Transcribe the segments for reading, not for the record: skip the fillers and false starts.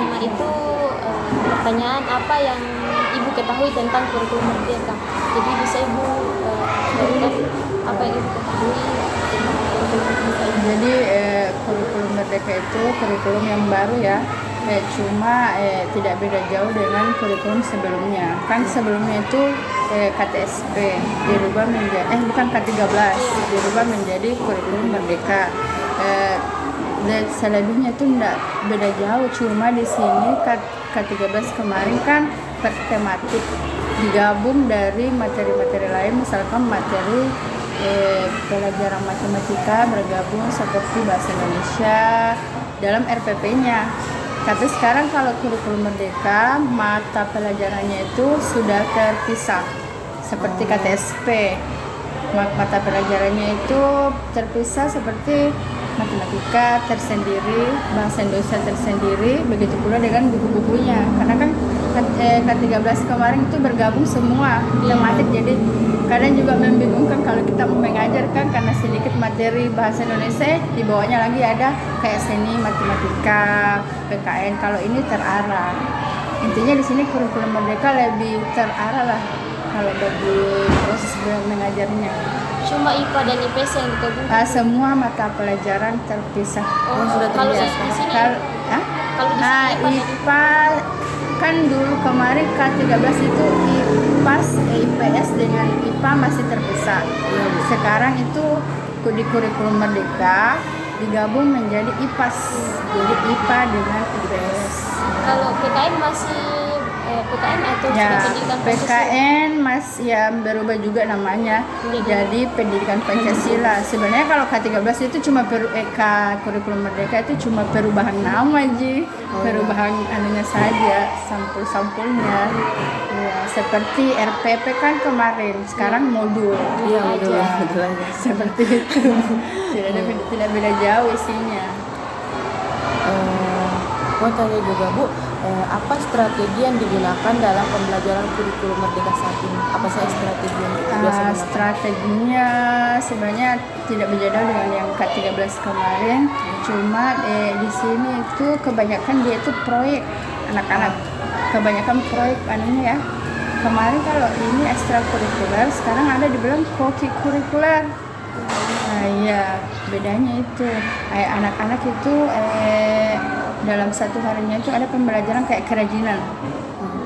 pertama itu pertanyaan apa yang Ibu ketahui tentang kurikulum Merdeka. Jadi bisa Ibu berikan apa yang Ibu ketahui tentang kurikulum Merdeka ini. Jadi kurikulum Merdeka itu kurikulum yang baru ya. Cuma tidak beda jauh dengan kurikulum sebelumnya. Kan sebelumnya itu KTSP dirubah menjadi bukan K13, dirubah menjadi kurikulum Merdeka. Dan selebihnya itu tidak beda jauh, cuma di sini K13 kemarin kan per tematik digabung dari materi-materi lain, misalkan materi pelajaran matematika bergabung seperti bahasa Indonesia dalam RPP-nya. Tapi sekarang kalau kurikulum Merdeka mata pelajarannya itu sudah terpisah seperti KTSP. Mata pelajarannya itu terpisah seperti matematika tersendiri, bahasa Indonesia tersendiri, begitu pula dengan buku-bukunya. Karena kan K13 kemarin itu bergabung semua tematik, jadi kadang juga membingungkan kalau kita mau mengajarkan karena sedikit materi bahasa Indonesia, di bawahnya lagi ada kayak seni, matematika, PKN. Kalau ini terarah. Intinya di sini kurikulum Merdeka lebih terarah lah kalau bagi proses mengajarnya. Cuma IPA dan IPS yang digabungkan. Semua mata pelajaran terpisah. Sudah kalau di terbiasa. sini Kalau IPA kan dulu kemarin K13 itu IPS dengan IPA masih terpisah. Sekarang itu di kurikulum Merdeka digabung menjadi IPAS. Jadi IPA dengan IPS. Kalau PKN masih PKN atau Ya, sudah pendidikan Pancasila? PKN masih ya berubah juga namanya jadi pendidikan Pancasila. Sebenarnya kalau K13 itu cuma kurikulum Merdeka itu cuma perubahan nama aja, perubahan anunya saja, sampul-sampulnya. Ya, seperti RPP kan kemarin, sekarang modul. Iya, betul. Seperti itu. Tidak beda jauh isinya. Mau tanya juga Bu, apa strategi yang digunakan dalam pembelajaran kurikulum Merdeka saat ini? Apa saja strategi yang biasa digunakan? Strateginya sebenarnya tidak beda dengan yang K13 kemarin, cuma di sini itu kebanyakan dia itu proyek anak-anak, kebanyakan proyek anunya ya. Kemarin kalau ini ekstrakurikuler, sekarang ada dibilang koki-kurikuler. Nah iya, bedanya itu anak-anak itu dalam satu harinya itu ada pembelajaran kayak kerajinan,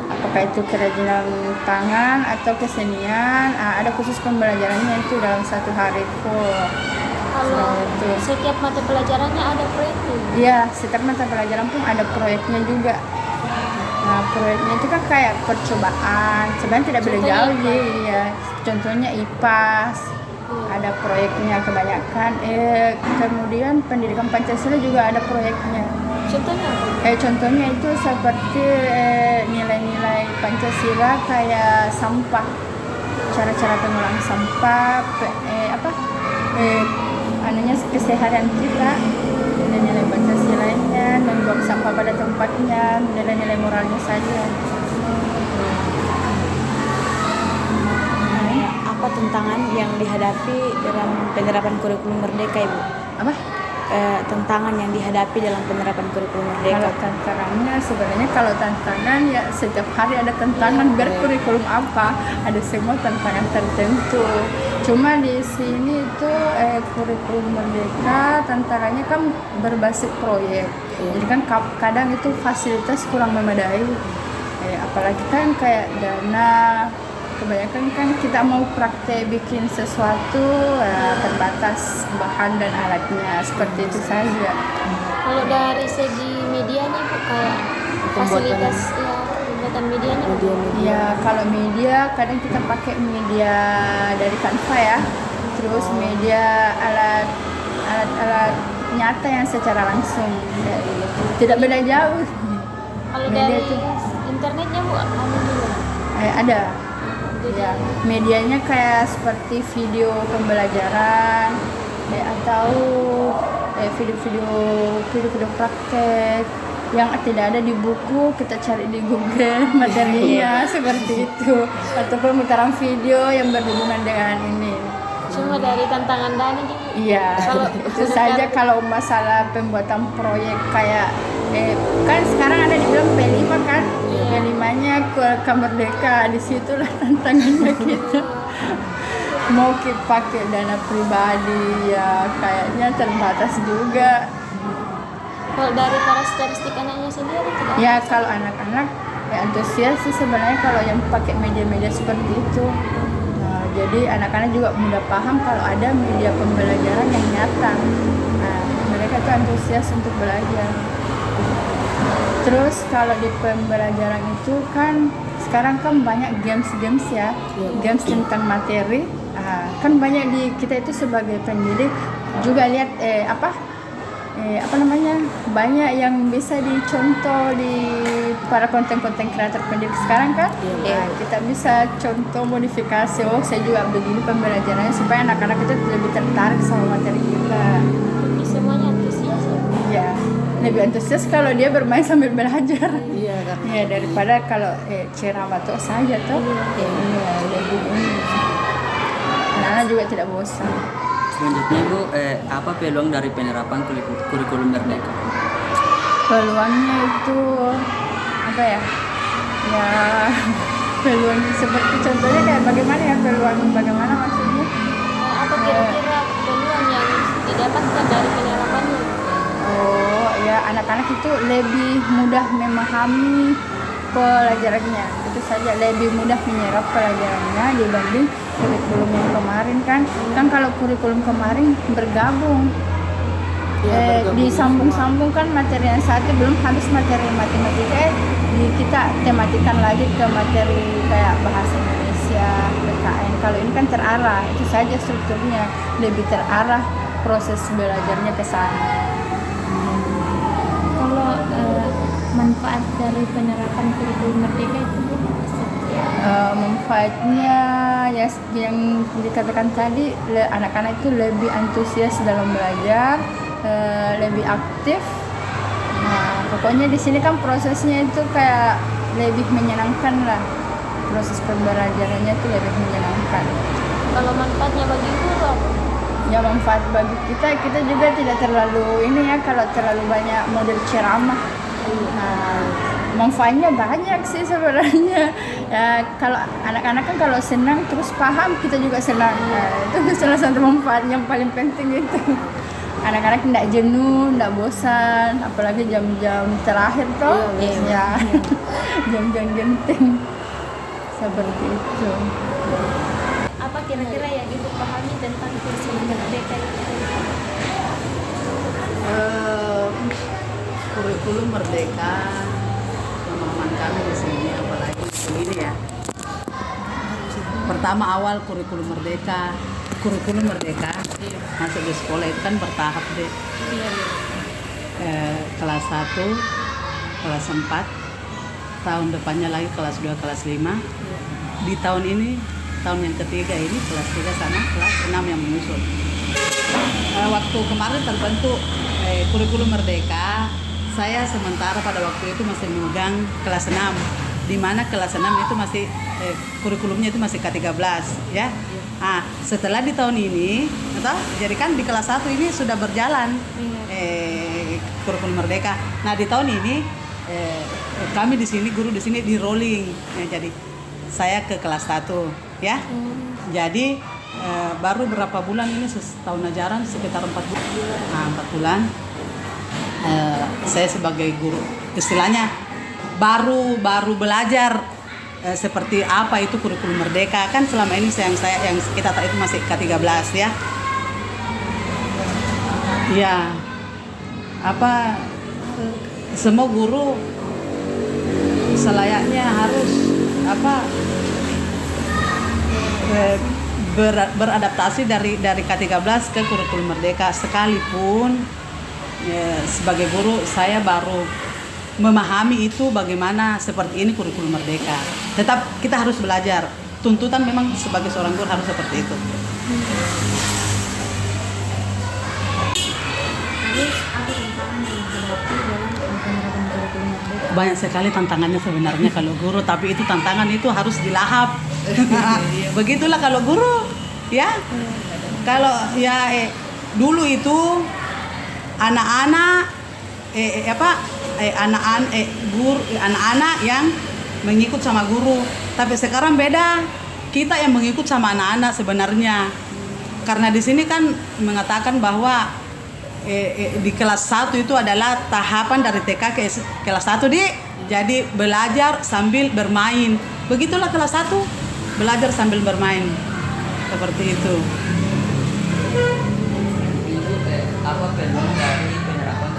apakah itu kerajinan tangan atau kesenian, ada khusus pembelajarannya itu dalam satu hari full. Kalau setiap mata pelajarannya ada proyeknya? Iya, setiap mata pelajaran pun ada proyeknya juga. Nah, proyeknya itu kan kayak percobaan, sebenarnya tidak beda jauh ya. Contohnya IPAS, ada proyeknya kebanyakan. Kemudian pendidikan Pancasila juga ada proyeknya. Contohnya apa? Contohnya itu seperti nilai-nilai Pancasila kayak sampah, cara-cara pengulangan sampah, anunya keseharian kita, nilai-nilai Pancasilanya, membuang sampah pada tempatnya, nilai-nilai moralnya saja. Apa tantangan yang dihadapi dalam penerapan kurikulum Merdeka, Ibu? Apa? Tantangan yang dihadapi dalam penerapan kurikulum Merdeka. Kalau tantangannya sebenarnya tantangan ya setiap hari ada tantangan, biar kurikulum apa ada semua tantangan tertentu. Cuma di sini itu kurikulum Merdeka tantangannya kan berbasis proyek. Jadi kan kadang itu fasilitas kurang memadai. Apalagi kan kayak dana, kebanyakan kan kita mau praktek bikin sesuatu terbatas bahan dan alatnya, seperti itu saja. Kalau dari segi medianya Bu, kayak fasilitas pembuatan medianya? Ya, kalau media kadang kita pakai media dari Canva ya, terus media alat nyata yang secara langsung, tidak beda jauh. Kalau Media dari itu internetnya Bu, apa juga? ada. Ya, medianya kayak seperti video pembelajaran atau video praktek yang tidak ada di buku, kita cari di Google materinya seperti itu, atau pemutaran video yang berhubungan dengan ini. Cuma dari tantangan dana juga. Iya, itu saja. Kalau masalah pembuatan proyek kayak kan sekarang ada di ke Merdeka, disitulah tantangannya kita. Mau kita pakai dana pribadi ya kayaknya terbatas juga. Kalau dari karakteristik anaknya sendiri tidak Ya kalau anak-anak ya antusias sih sebenarnya kalau yang pakai media-media seperti itu. Nah, jadi anak-anak juga mudah paham kalau ada media pembelajaran yang nyata. Nah, mereka tuh antusias untuk belajar. Terus kalau di pembelajaran itu kan sekarang kan banyak games ya, games tentang materi. Kan banyak di kita itu sebagai pendidik juga lihat apa namanya, banyak yang bisa dicontoh di para konten-konten kreator pendidik sekarang kan. Kita bisa contoh modifikasi, oh saya juga begini pembelajarannya supaya anak-anak itu lebih tertarik sama materi kita. Jadi semuanya antusias ya. Ya, lebih antusias kalau dia bermain sambil belajar. Iya, karena Ya daripada kalau ceramah tuh saja tuh. Iya, lebih ini. Anak-anak juga tidak bosan. Selanjutnya Ibu, apa peluang dari penerapan kurikulum Merdeka? Peluangnya itu apa ya? Ya peluang seperti contohnya kayak bagaimana ya, peluang bagaimana maksudnya? Apa kira-kira peluang yang didapatkan dari penerapannya? Oh ya, anak-anak itu lebih mudah memahami pelajarannya, itu saja, lebih mudah menyerap pelajarannya dibanding kurikulum yang kemarin kan kalau kurikulum kemarin bergabung, disambung-sambung kan materi yang satu belum habis materi matematika, kita tematikan lagi ke materi kayak bahasa Indonesia, PKN. Kalau ini kan terarah, itu saja strukturnya, lebih terarah proses belajarnya ke sana. Kalau manfaat dari penerapan kurikulum Merdeka itu Manfaatnya ya yang dikatakan tadi, anak-anak itu lebih antusias dalam belajar, lebih aktif. Nah, pokoknya di sini kan prosesnya itu kayak lebih menyenangkan lah, proses pembelajarannya itu lebih menyenangkan. kalau manfaatnya bagi guru apa? Ya manfaat bagi kita juga tidak terlalu ini ya, kalau terlalu banyak model ceramah. Nah, manfaatnya banyak sih sebenarnya. Ya kalau anak-anak kan kalau senang terus paham, kita juga senang. Nah, itu salah satu manfaat yang paling penting itu. Anak-anak tidak jenuh, tidak bosan, apalagi jam-jam terakhir toh. Ya. Jam-jam genting. Seperti itu. Apa kira-kira yang Ibu pahami tentang kurikulum Merdeka itu? Kurikulum Merdeka, pemahaman kami di sini apalagi begini ya. Pertama awal kurikulum Merdeka masuk di sekolah itu kan bertahap deh. Kelas 1, kelas 4, tahun depannya lagi kelas 2, kelas 5. Di tahun ini, tahun yang ketiga ini kelas 3 sama kelas 6 yang menyusul. Waktu kemarin terbentuk kurikulum Merdeka, saya sementara pada waktu itu masih memegang kelas 6, di mana kelas 6 itu masih kurikulumnya itu masih K13 ya. Setelah di tahun ini, jadi kan di kelas 1 ini sudah berjalan kurikulum Merdeka. Nah di tahun ini kami di sini, guru di sini di rolling, jadi saya ke kelas 1 ya. Jadi baru berapa bulan ini, setahun ajaran sekitar 4 bulan. 4 bulan saya sebagai guru istilahnya baru belajar seperti apa itu kurikulum Merdeka. Kan selama ini yang kita tahu itu masih K13 ya. Ya, semua guru selayaknya harus beradaptasi dari K13 ke kurikulum Merdeka. Sekalipun sebagai guru saya baru memahami itu bagaimana seperti ini kurikulum Merdeka. Tetap kita harus belajar. Tuntutan memang sebagai seorang guru harus seperti itu. Banyak sekali tantangannya sebenarnya kalau guru, tapi itu tantangan itu harus dilahap. Begitulah kalau guru, ya. Kalau dulu itu anak-anak anak-anak yang mengikut sama guru. Tapi sekarang beda, kita yang mengikut sama anak-anak sebenarnya. Karena di sini kan mengatakan bahwa di kelas 1 itu adalah tahapan dari TK ke kelas 1 jadi belajar sambil bermain. Begitulah kelas 1, belajar sambil bermain. Seperti itu. Ibu, apa peluang dari penerapan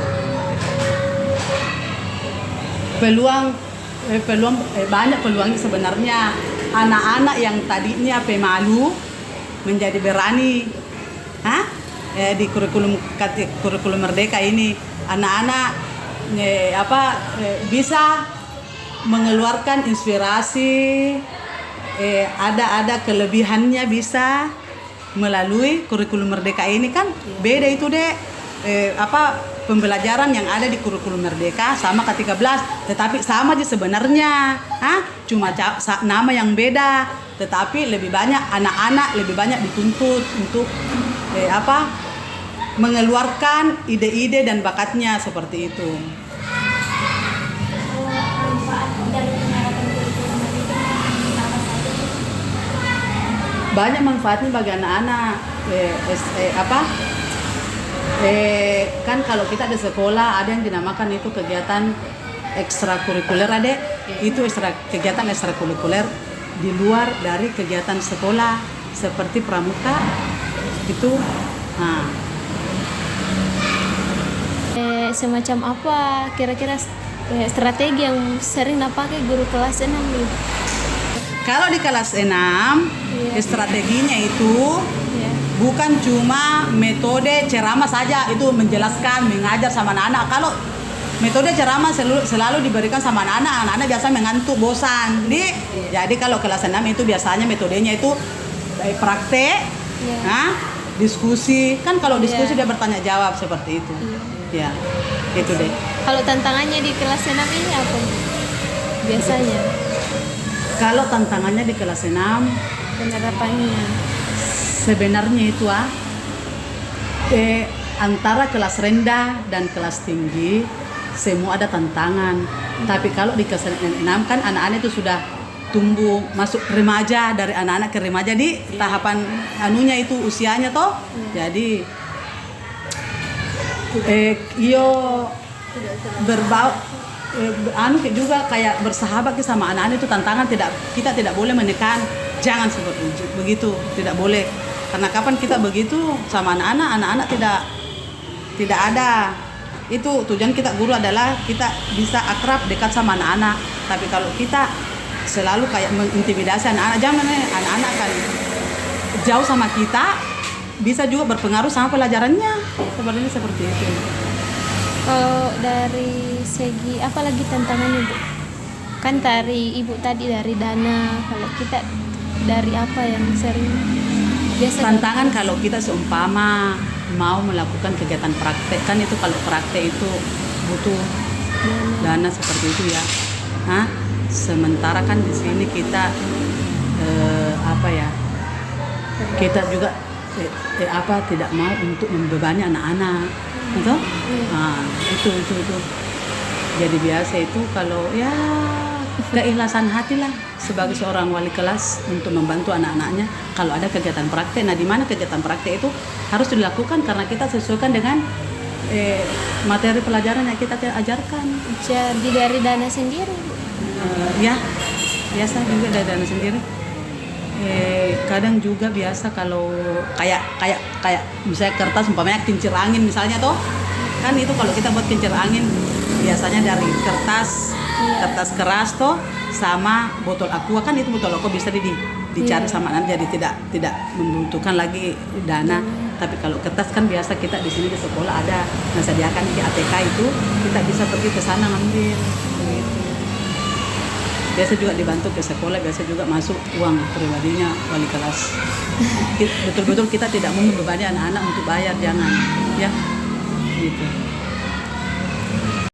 kurikulum merdeka? Banyak peluangnya sebenarnya. Anak-anak yang tadinya pemalu menjadi berani. Di kurikulum merdeka ini anak-anak bisa mengeluarkan inspirasi, ada kelebihannya bisa melalui kurikulum merdeka ini kan. Beda itu pembelajaran yang ada di kurikulum merdeka sama K13, tetapi sama aja sebenarnya. Cuma nama yang beda, tetapi lebih banyak anak-anak lebih banyak dituntut untuk mengeluarkan ide-ide dan bakatnya seperti itu. Banyak manfaatnya bagi anak-anak. Kan kalau kita di sekolah ada yang dinamakan itu kegiatan ekstrakurikuler, itu kegiatan ekstrakurikuler di luar dari kegiatan sekolah seperti pramuka itu. Semacam apa kira-kira strategi yang sering dipakai guru kelas 6 nih? Kalau di kelas 6 strateginya itu bukan cuma metode ceramah saja, itu menjelaskan, mengajar sama anak-anak. Kalau metode ceramah selalu diberikan sama anak-anak biasa mengantuk, bosan. Jadi kalau kelas 6 itu biasanya metodenya itu praktek, diskusi. Kan kalau diskusi dia bertanya jawab seperti itu. Ya, itu deh. Kalau tantangannya di kelas 6 ini apa biasanya? Kalau tantangannya di kelas 6 Penerapannya sebenarnya itu antara kelas rendah dan kelas tinggi semua ada tantangan. Tapi kalau di kelas 6 kan anak-anak itu sudah tumbuh masuk remaja, dari anak-anak ke remaja di tahapan anunya itu usianya toh. Jadi berbau juga kayak bersahabat sama anak-anak itu tantangan. Kita tidak boleh menekan, jangan seperti begitu, tidak boleh. Karena kapan kita begitu sama anak-anak tidak ada. Itu tujuan kita guru adalah kita bisa akrab dekat sama anak-anak. Tapi kalau kita selalu kayak mengintimidasi anak-anak, jangan. Anak-anak kan jauh sama kita, bisa juga berpengaruh sama pelajarannya. Seperti itu. kalau dari segi apa lagi tantangannya, Bu? Kan dari Ibu tadi dari dana, kalau kita dari apa yang sering biasa Tantangan kalau kita seumpama mau melakukan kegiatan praktek, kan itu kalau praktek itu butuh dana seperti itu ya. Sementara kan di sini kita kita juga tidak mau untuk membebani anak-anak, gitu? Itu. Jadi biasa itu kalau ya keikhlasan hati lah sebagai seorang wali kelas untuk membantu anak-anaknya kalau ada kegiatan praktek. Nah, di mana kegiatan praktek itu harus dilakukan karena kita sesuaikan dengan materi pelajaran yang kita ajarkan. jadi dari dana sendiri, Bu? Ya, biasa juga dari dana sendiri. Kadang juga biasa kalau kayak misalnya kertas umpamanya kincir angin misalnya toh, kan itu kalau kita buat kincir angin biasanya dari kertas keras toh sama botol aqua, kan itu botol aqua bisa dicari sama anak, jadi tidak membutuhkan lagi dana. Tapi kalau kertas kan biasa kita di sini di sekolah ada disediakan di ATK, itu kita bisa pergi ke sana ngambil gitu. Biasa juga dibantu ke sekolah, biasa juga masuk uang pribadinya wali kelas. Betul-betul kita tidak mau membebani anak-anak untuk bayar, jangan ya gitu.